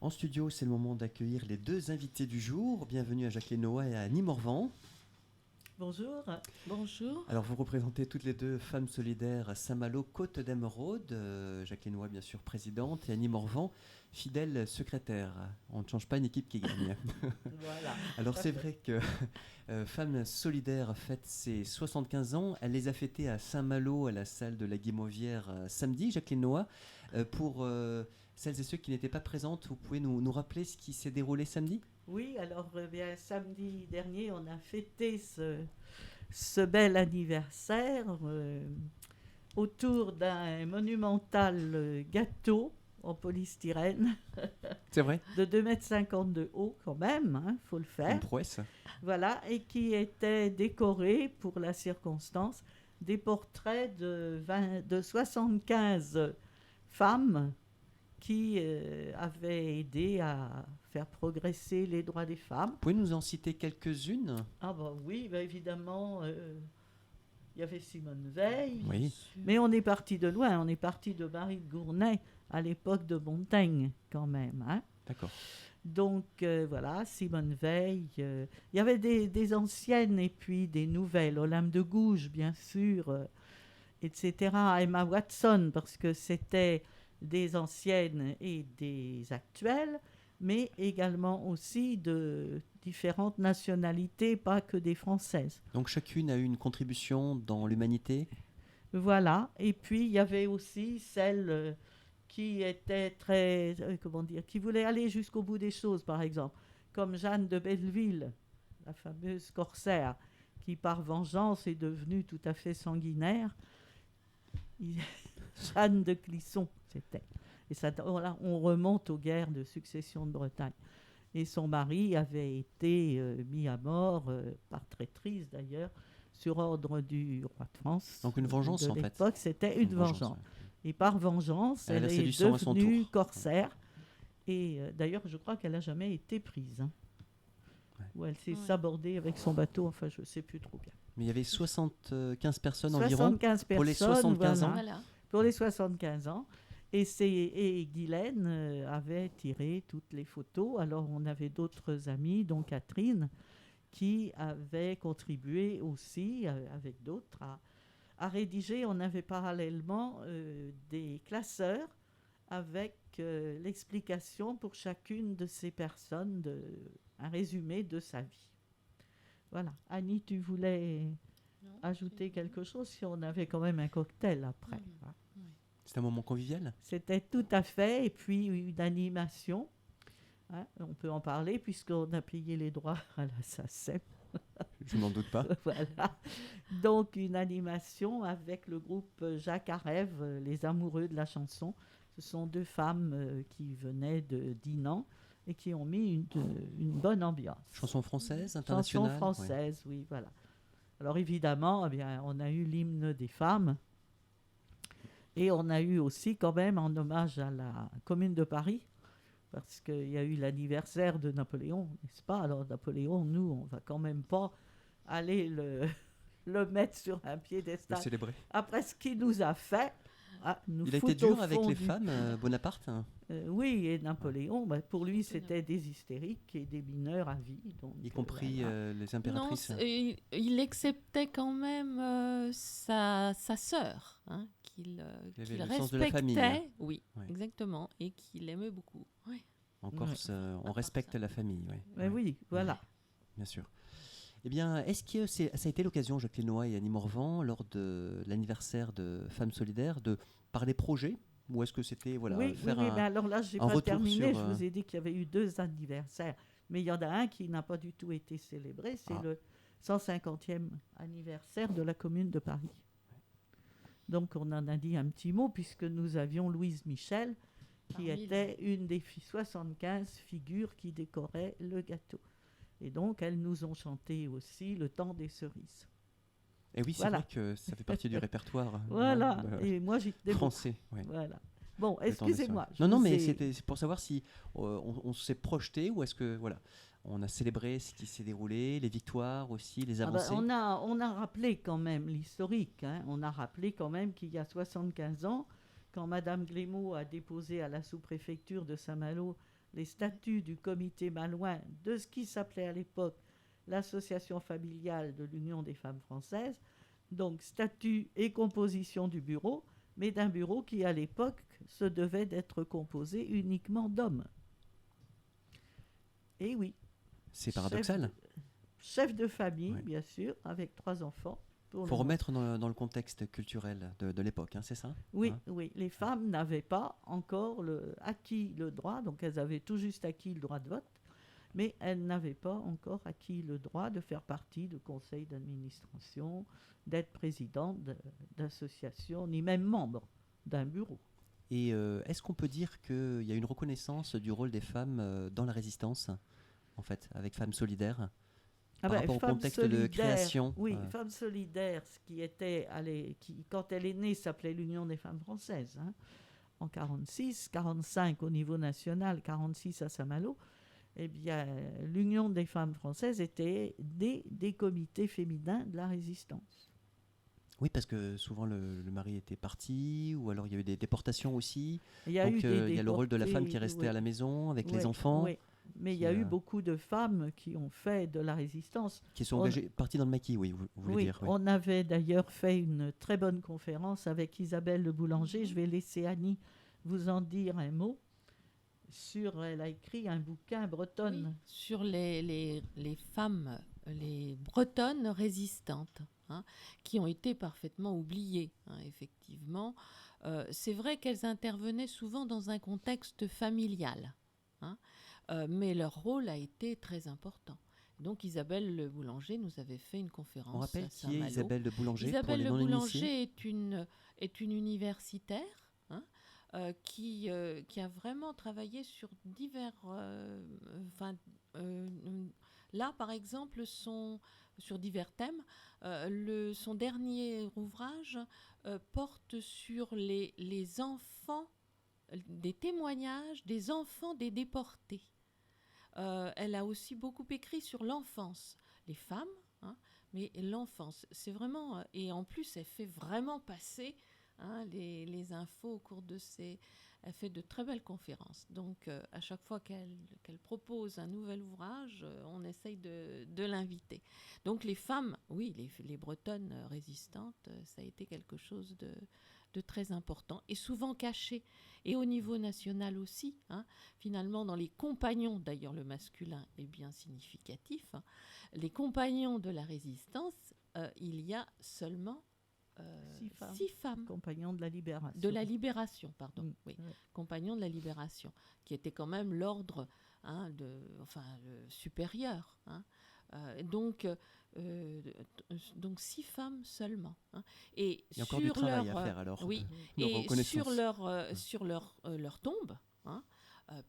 En studio, c'est le moment d'accueillir les deux invités du jour. Bienvenue à Jacqueline Noah et à Annie Morvan. Bonjour. Bonjour. Alors, vous représentez toutes les deux Femmes Solidaires à Saint-Malo, Côte d'Emeraude. Jacqueline Noah, bien sûr, présidente, et Annie Morvan, fidèle secrétaire. On ne change pas une équipe qui gagne. Voilà. Alors, c'est vrai que Femmes Solidaires fête ses 75 ans. Elle les a fêtés à Saint-Malo, à la salle de la Guimauvière, samedi. Jacqueline Noah, pour celles et ceux qui n'étaient pas présentes, vous pouvez nous rappeler ce qui s'est déroulé samedi ? Oui, alors bien, samedi dernier, on a fêté ce bel anniversaire autour d'un monumental gâteau en polystyrène. C'est vrai ? De 2,50 m de haut quand même, hein, faut le faire. Une prouesse. Voilà, et qui était décoré pour la circonstance des portraits de 75 femmes qui avaient aidé à faire progresser les droits des femmes. Vous pouvez nous en citer quelques-unes ? Ah bah oui, bah évidemment, il y avait Simone Veil, Oui. mais on est parti de loin, on est parti de Marie de Gournay à l'époque de Montaigne quand même. Hein. D'accord. Donc voilà, Simone Veil, il y avait des anciennes et puis des nouvelles, Olympe de Gouges bien sûr, etc. Emma Watson, parce que c'était des anciennes et des actuelles, mais également aussi de différentes nationalités, pas que des Françaises. Donc chacune a eu une contribution dans l'humanité ? Voilà, et puis il y avait aussi celle qui était très, qui voulait aller jusqu'au bout des choses, par exemple, comme Jeanne de Belleville, la fameuse corsaire, qui par vengeance est devenue tout à fait sanguinaire. Jeanne de Clisson, c'était. Et ça, voilà, on remonte aux guerres de succession de Bretagne. Et son mari avait été mis à mort, par traîtrise d'ailleurs, sur ordre du roi de France. Donc une vengeance de en fait. l'époque, c'était une vengeance. Ouais. Et par vengeance, elle versé est du sang à son devenue tour. corsaire. Et d'ailleurs, je crois qu'elle n'a jamais été prise. Hein. Ouais. Où elle s'est sabordée avec son bateau, enfin, je ne sais plus trop bien. Mais il y avait 75 personnes 75 environ pour les 75 ans. Voilà. Pour les 75 ans. Et Guylaine avait tiré toutes les photos. Alors, on avait d'autres amis, dont Catherine, qui avait contribué aussi, avec d'autres, à rédiger. On avait parallèlement des classeurs avec l'explication pour chacune de ces personnes, un résumé de sa vie. Voilà. Annie, tu voulais ajouter quelque chose si on avait quand même un cocktail après. Hein. C'est un moment convivial ? C'était tout à fait. Et puis une animation. Hein, on peut en parler puisqu'on a payé les droits à la SACEM. Je n'en doute pas. Voilà. Donc une animation avec le groupe Jacques Arève, les amoureux de la chanson. Ce sont deux femmes qui venaient de Dinan et qui ont mis une bonne ambiance. Chanson française, internationale ? Chanson française, oui, voilà. Alors évidemment, eh bien, on a eu l'hymne des femmes. Et on a eu aussi quand même en hommage à la Commune de Paris, parce qu'il y a eu l'anniversaire de Napoléon, n'est-ce pas ? Alors Napoléon, nous, on ne va quand même pas aller le mettre sur un piédestal. Le célébrer. Après ce qu'il nous a fait, il a été dur avec les femmes, Bonaparte ? Oui, et Napoléon, pour lui, c'était des hystériques et des mineurs à vie. Donc, y compris les impératrices. Non, il acceptait quand même sa sœur, hein, qu'il respectait. Oui, ouais. Exactement, et qu'il aimait beaucoup. Ouais. En Corse, on respecte la famille. Ouais. Mais oui, voilà. Ouais, bien sûr. Eh bien, est-ce que ça a été l'occasion, Jacqueline Noah et Annie Morvan, lors de l'anniversaire de Femmes Solidaires, de parler projet ? Ou est-ce que c'était faire un mais alors là, je n'ai pas terminé. Je vous ai dit qu'il y avait eu 2 anniversaires. Mais il y en a un qui n'a pas du tout été célébré. C'est le 150e anniversaire de la Commune de Paris. Donc, on en a dit un petit mot, puisque nous avions Louise Michel, qui était une des 75 figures qui décoraient le gâteau. Et donc, elles nous ont chanté aussi Le temps des cerises. Et oui, c'est vrai que ça fait partie du répertoire voilà. Et moi, j'étais français. Ouais. Voilà. Bon, excusez-moi. Non, mais c'est pour savoir si on s'est projeté ou est-ce que on a célébré ce qui s'est déroulé, les victoires aussi, les avancées. On a rappelé quand même l'historique. Hein. On a rappelé quand même qu'il y a 75 ans, quand Madame Glémaud a déposé à la sous-préfecture de Saint-Malo les statuts du comité malouin de ce qui s'appelait à l'époque l'association familiale de l'Union des femmes françaises. Donc, statut et composition du bureau, mais d'un bureau qui, à l'époque, se devait d'être composé uniquement d'hommes. Et oui. C'est paradoxal. Chef de famille, bien sûr, avec 3 enfants. Il faut remettre dans le contexte culturel de l'époque, c'est ça? Oui, oui. Les femmes n'avaient pas encore acquis le droit, donc elles avaient tout juste acquis le droit de vote, mais elles n'avaient pas encore acquis le droit de faire partie de conseils d'administration, d'être présidente d'association, ni même membre d'un bureau. Et est-ce qu'on peut dire qu'il y a une reconnaissance du rôle des femmes dans la résistance, en fait, avec Femmes Solidaires, par rapport au contexte de création? Oui, Femmes Solidaires, qui quand elle est née, s'appelait l'Union des femmes françaises, en 46, 45 au niveau national, 46 à Saint-Malo. Eh bien, l'Union des femmes françaises était des comités féminins de la résistance. Oui, parce que souvent le mari était parti, ou alors il y a eu des déportations aussi. Il y a le rôle de la femme qui est restée à la maison avec les enfants. Oui, mais il y a eu beaucoup de femmes qui ont fait de la résistance. Qui sont engagées, parties dans le maquis, oui, vous voulez dire. Oui. On avait d'ailleurs fait une très bonne conférence avec Isabelle Le Boulanger. Je vais laisser Annie vous en dire un mot. Elle a écrit un bouquin bretonne. Sur les femmes, les bretonnes résistantes, qui ont été parfaitement oubliées, effectivement. C'est vrai qu'elles intervenaient souvent dans un contexte familial, mais leur rôle a été très important. Donc Isabelle Le Boulanger nous avait fait une conférence. On rappelle qui est Isabelle Le Boulanger? Isabelle Le Boulanger est une universitaire, qui a vraiment travaillé sur divers... là, par exemple, sur divers thèmes. Son dernier ouvrage porte sur les enfants, des témoignages des enfants des déportés. Elle a aussi beaucoup écrit sur l'enfance, les femmes, mais l'enfance. C'est vraiment... et en plus, elle fait vraiment passer... les infos au cours de elle fait de très belles conférences. Donc, à chaque fois qu'elle propose un nouvel ouvrage, on essaye de l'inviter. Donc, les femmes, oui, les bretonnes résistantes, ça a été quelque chose de très important et souvent caché. Et au niveau national aussi, finalement, dans les compagnons, d'ailleurs, le masculin est bien significatif, les compagnons de la résistance, il y a seulement 6 femmes. Compagnons de la libération. De la libération, pardon. Oui. Compagnons de la libération, qui était quand même l'ordre supérieur. Donc 6 femmes seulement. Et il y a encore du travail à faire alors. Oui. Et sur leur tombe,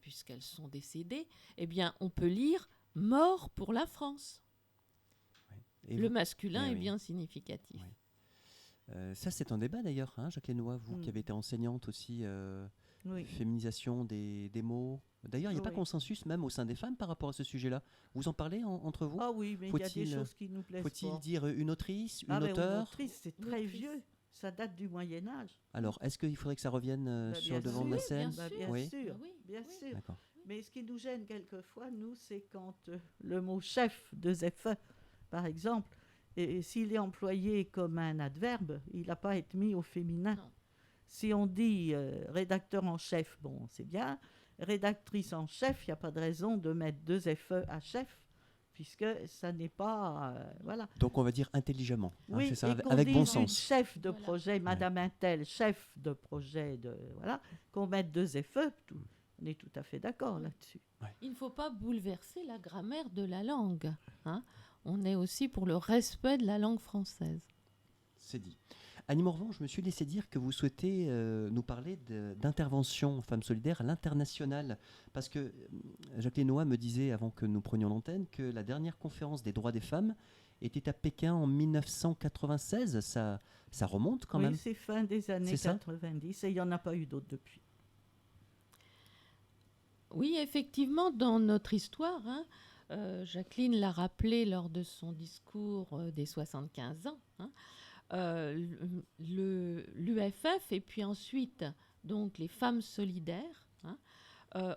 puisqu'elles sont décédées, eh bien, on peut lire « Mort pour la France ». Le masculin est bien significatif. Oui. Ça, c'est un débat d'ailleurs, Jacqueline Noix, vous qui avez été enseignante aussi, féminisation des mots. D'ailleurs, il n'y a pas consensus même au sein des femmes par rapport à ce sujet-là. Vous en parlez entre vous? Ah oui, mais il y a des choses qui nous plaisent Faut-il pas. dire une autrice, une auteure? Une autrice, c'est très vieux. Ça date du Moyen-Âge. Alors, est-ce qu'il faudrait que ça revienne sur le devant de la scène? Bien sûr, bien sûr. D'accord. Mais ce qui nous gêne quelquefois, nous, c'est quand le mot chef de ZFE, par exemple, et s'il est employé comme un adverbe, il n'a pas à être mis au féminin. Non. Si on dit rédacteur en chef, bon, c'est bien. Rédactrice en chef, il n'y a pas de raison de mettre 2 FE à chef, puisque ça n'est pas... voilà. Donc on va dire intelligemment, oui, c'est ça, et avec bon sens. Chef de projet, Madame Intel, chef de projet, qu'on mette 2 FE, on est tout à fait d'accord là-dessus. Ouais. Il ne faut pas bouleverser la grammaire de la langue, On est aussi pour le respect de la langue française. C'est dit. Annie Morvan, je me suis laissé dire que vous souhaitez nous parler d'intervention Femmes Solidaires à l'international. Parce que Jacqueline Noix me disait, avant que nous prenions l'antenne, que la dernière conférence des droits des femmes était à Pékin en 1996. Ça remonte quand même. Oui, c'est fin des années 90 et il n'y en a pas eu d'autres depuis. Oui, effectivement, dans notre histoire... Jacqueline l'a rappelé lors de son discours des 75 ans, l'UFF et puis ensuite donc les Femmes Solidaires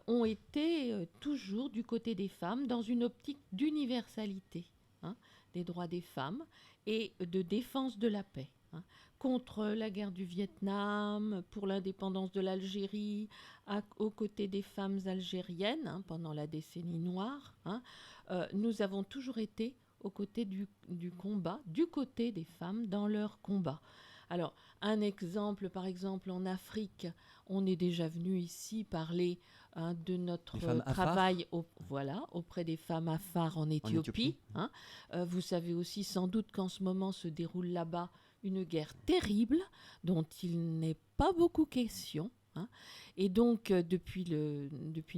ont été toujours du côté des femmes dans une optique d'universalité, hein, des droits des femmes et de défense de la paix, hein, contre la guerre du Vietnam, pour l'indépendance de l'Algérie, aux côtés des femmes algériennes, hein, pendant la décennie noire, hein. Nous avons toujours été aux côtés du combat, du côté des femmes dans leur combat. Alors, un exemple, par exemple, en Afrique, on est déjà venu ici parler, hein, de notre travail auprès des femmes Afar en Éthiopie. Hein. Vous savez aussi sans doute qu'en ce moment se déroule là-bas une guerre terrible dont il n'est pas beaucoup question. Hein. Et donc, depuis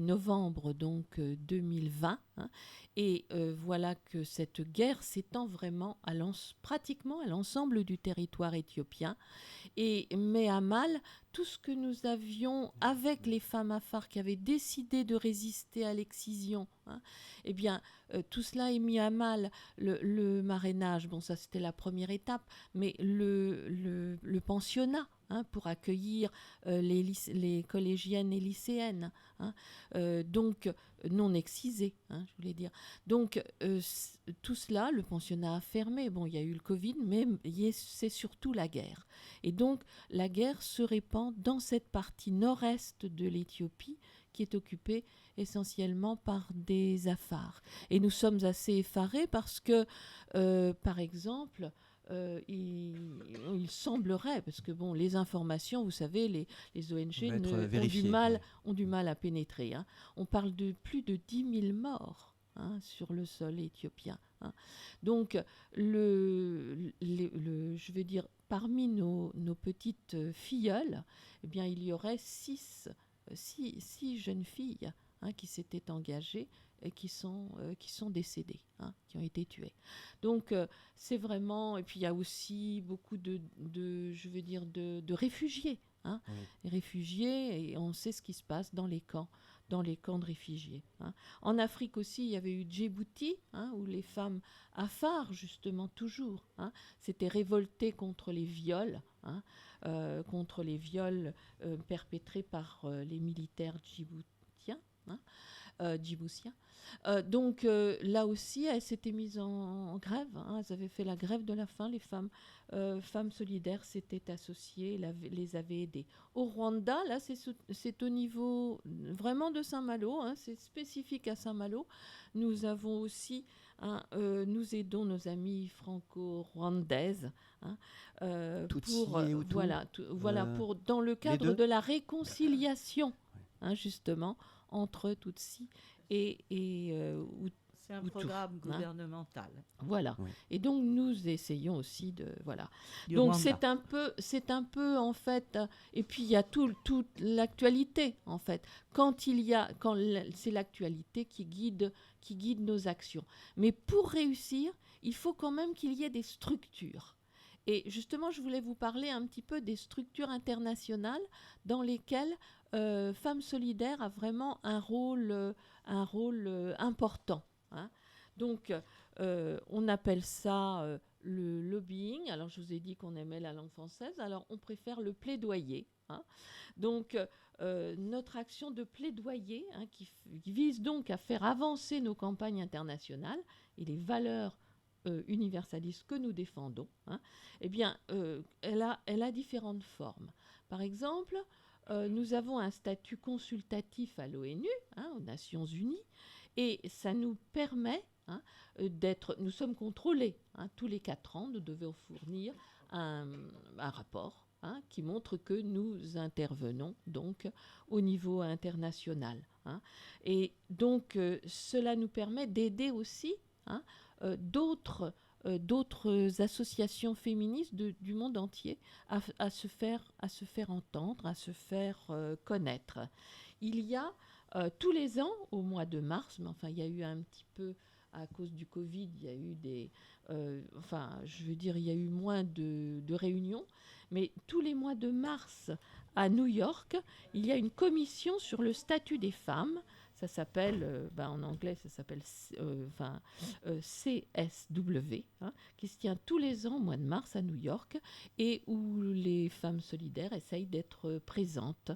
novembre 2020, hein, et voilà que cette guerre s'étend vraiment pratiquement à l'ensemble du territoire éthiopien et met à mal tout ce que nous avions avec les femmes Afar qui avaient décidé de résister à l'excision. Hein. Eh bien, tout cela est mis à mal. Le marrainage, bon, ça c'était la première étape, mais le pensionnat, hein, pour accueillir les collégiennes et lycéennes, hein, donc non excisées, hein, je voulais dire. Donc tout cela, le pensionnat a fermé. Bon, il y a eu le Covid, mais c'est surtout la guerre. Et donc la guerre se répand dans cette partie nord-est de l'Éthiopie qui est occupée essentiellement par des Afars. Et nous sommes assez effarés parce que, par exemple, il semblerait, parce que bon, les informations, vous savez, les ONG ont du mal à pénétrer. Hein. On parle de plus de 10 000 morts, hein, sur le sol éthiopien. Hein. Donc, je veux dire, parmi nos petites filleules, eh bien, il y aurait six jeunes filles, hein, qui s'étaient engagées et qui sont décédées, hein, qui ont été tuées. Donc c'est vraiment, et puis il y a aussi beaucoup de réfugiés, hein, oui. Réfugiés, et on sait ce qui se passe dans les camps de réfugiés. Hein. En Afrique aussi, il y avait eu Djibouti, hein, où les femmes Afar, justement, toujours, hein, s'étaient révoltées contre les viols, hein, perpétrés par les militaires djiboutiens. Hein, djiboutiens. Donc là aussi, elles s'étaient mises en grève. Hein, elles avaient fait la grève de la faim. Les femmes solidaires s'étaient associées, les avaient aidées. Au Rwanda, là, c'est au niveau vraiment de Saint-Malo. Hein, c'est spécifique à Saint-Malo. Nous avons aussi, hein, nous aidons nos amies franco-rwandaises, hein, pour dans le cadre de la réconciliation, hein, justement, entre Tutsis et c'est un programme gouvernemental. Hein. Voilà. Oui. Et donc nous essayons aussi de donc Rwanda. c'est un peu en fait, et puis il y a toute l'actualité en fait. Quand c'est l'actualité qui guide nos actions. Mais pour réussir, il faut quand même qu'il y ait des structures. Et justement, je voulais vous parler un petit peu des structures internationales dans lesquelles Femmes Solidaires a vraiment un rôle important. Hein. Donc, on appelle ça le lobbying. Alors, je vous ai dit qu'on aimait la langue française. Alors, on préfère le plaidoyer. Hein. Donc, notre action de plaidoyer, hein, qui vise donc à faire avancer nos campagnes internationales et les valeurs universalistes que nous défendons, hein, eh bien, elle a différentes formes. Par exemple, nous avons un statut consultatif à l'ONU, hein, aux Nations Unies, et ça nous permet, hein, nous sommes contrôlés. Hein, tous les 4 ans, nous devons fournir un rapport, hein, qui montre que nous intervenons donc au niveau international. Hein, et donc, cela nous permet d'aider aussi, hein, d'autres associations féministes du monde entier à se faire entendre, à se faire connaître. Il y a tous les ans, au mois de mars, mais enfin il y a eu un petit peu, à cause du Covid, il y a eu il y a eu moins de réunions, mais tous les mois de mars, à New York, il y a une commission sur le statut des femmes. Ça s'appelle, en anglais, ça s'appelle CSW, qui se tient tous les ans au mois de mars à New York et où les femmes solidaires essayent d'être présentes.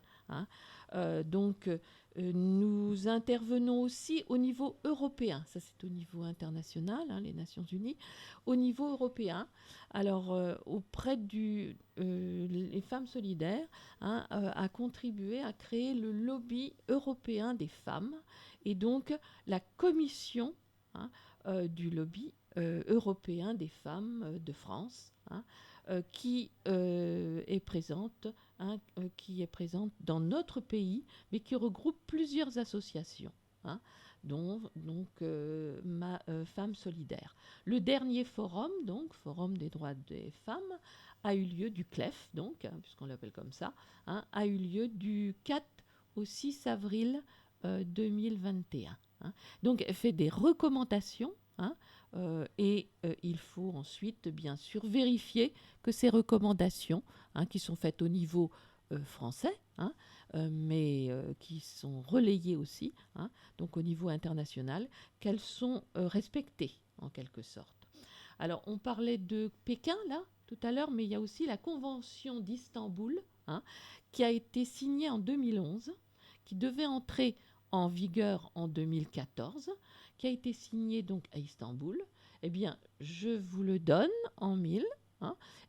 Nous intervenons aussi au niveau européen. Ça, c'est au niveau international, les Nations Unies. Au niveau européen, alors auprès les femmes solidaires, a contribué à créer le lobby européen des femmes et donc la commission du lobby européen des femmes de France, qui est présente dans notre pays, mais qui regroupe plusieurs associations, dont Femmes Solidaires. Le dernier forum, Forum des droits des femmes, a eu lieu du CLEF, puisqu'on l'appelle comme ça, a eu lieu du 4 au 6 avril 2021. Donc, elle fait des recommandations, et il faut ensuite, bien sûr, vérifier que ces recommandations, qui sont faites au niveau français, mais qui sont relayées aussi, donc au niveau international, qu'elles sont respectées, en quelque sorte. Alors, on parlait de Pékin, là, tout à l'heure, mais il y a aussi la Convention d'Istanbul, qui a été signée en 2011, qui devait entrer en vigueur en 2014, qui a été signée donc à Istanbul. Eh bien, je vous le donne en mille.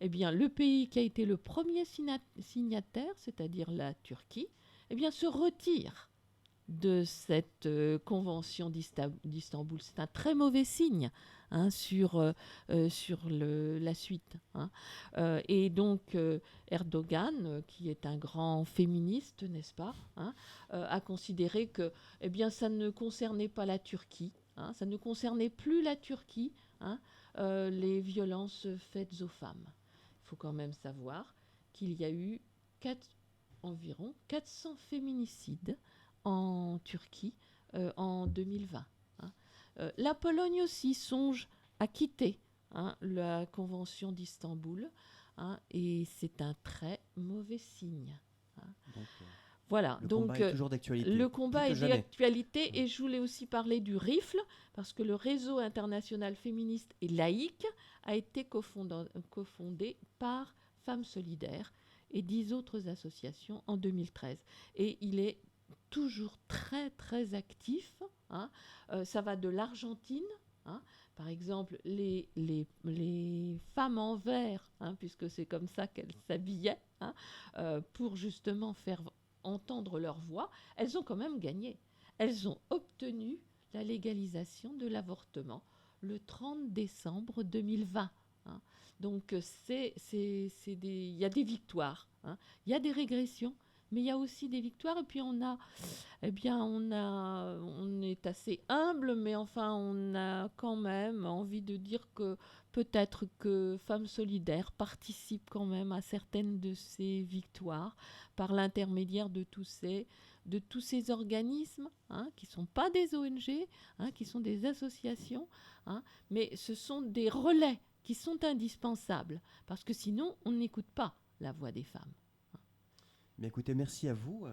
Eh bien, le pays qui a été le premier signataire, c'est-à-dire la Turquie, eh bien, se retire de cette convention d'Istanbul. C'est un très mauvais signe sur la suite. Et donc, Erdogan, qui est un grand féministe, n'est-ce pas, a considéré que ça ne concernait pas la Turquie, ça ne concernait plus la Turquie, les violences faites aux femmes. Il faut quand même savoir qu'il y a eu environ 400 féminicides en Turquie en 2020. La Pologne aussi songe à quitter la Convention d'Istanbul, et c'est un très mauvais signe. Voilà, le combat est toujours d'actualité. Le combat est d'actualité, et je voulais aussi parler du RIFLE, parce que le Réseau international féministe et laïque a été cofondé par Femmes Solidaires et 10 autres associations en 2013. Et il est toujours très, très actif. Ça va de l'Argentine, par exemple, les femmes en vert, puisque c'est comme ça qu'elles s'habillaient, pour justement faire entendre leur voix, elles ont quand même gagné. Elles ont obtenu la légalisation de l'avortement le 30 décembre 2020. Donc, il y a des victoires, il y a des régressions, mais il y a aussi des victoires. Et puis on est assez humble, mais enfin, on a quand même envie de dire que peut-être que Femmes Solidaires participent quand même à certaines de ces victoires par l'intermédiaire de tous ces organismes, qui ne sont pas des ONG, qui sont des associations, mais ce sont des relais qui sont indispensables, parce que sinon, on n'écoute pas la voix des femmes. Mais écoutez, merci à vous,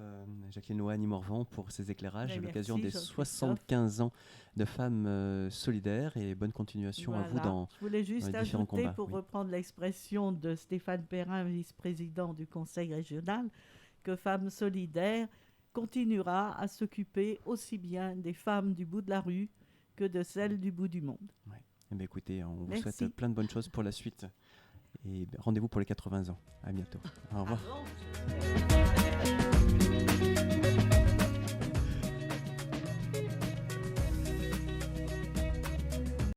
Jacqueline Noah, Annie Morvan, pour ces éclairages à l'occasion des Jean-Christophe. 75 ans de Femmes Solidaires, et bonne continuation à vous dans Je voulais juste les différents ajouter, combats. pour reprendre l'expression de Stéphane Perrin, vice-président du Conseil régional, que Femmes Solidaires continuera à s'occuper aussi bien des femmes du bout de la rue que de celles du bout du monde. Ouais. Eh bien, écoutez, on vous Merci. souhaite plein de bonnes choses pour la suite. Et rendez-vous pour les 80 ans. À bientôt. Au revoir. Ah bon